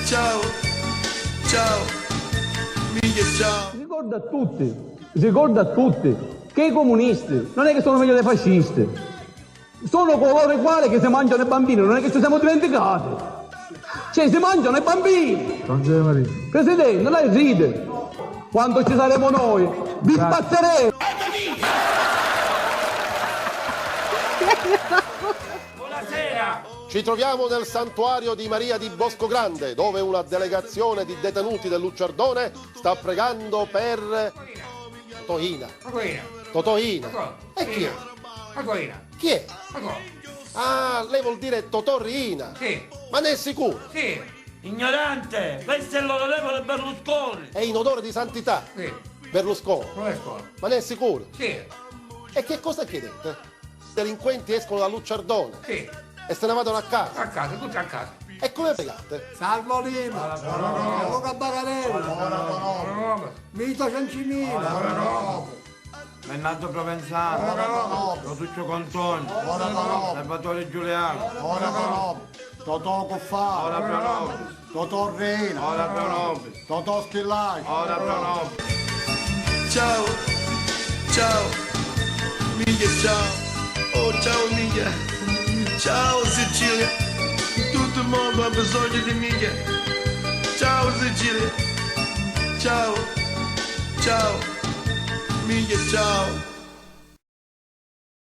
Ciao, ciao, miglia ciao. Ricorda a tutti che i comunisti non è che sono meglio dei fascisti, sono coloro i quali che si mangiano i bambini, non è che ci siamo dimenticati. Cioè si mangiano i bambini. Presidente, lei ride. Quando ci saremo noi, vi spazzeremo. Ci troviamo nel santuario di Maria di Boscogrande, dove una delegazione di detenuti del Lucciardone sta pregando per Totoina. Totoina. E chi è? Chi è? Ah, lei vuol dire Totorina. Sì. Ma ne è sicuro? Sì. Ignorante, questo è l'onorevole Berlusconi. È in odore di santità. Sì. Berlusconi. Berlusconi. Ma ne è sicuro? Sì. E che cosa chiedete? I delinquenti escono dal Lucciardone Sì. e se ne vanno a casa. A casa, tutti a casa. E come pregate? Salvolino, Luca Bagarello, Vito Ciancimino, Bennato Provenzano, Rotuccio Contoni, Salvatore Giuliano, Totò Coffaro, Ora Pronovi, Totò Reina, Ora Pronovi, Totò Schillai, Ora Pronovi. Ciao, ciao, miglia ciao. Oh, ciao miglia. Ciao Sicilia. Tutto il mondo ha bisogno di miglia. Ciao Sicilia. Ciao, ciao, miglia ciao.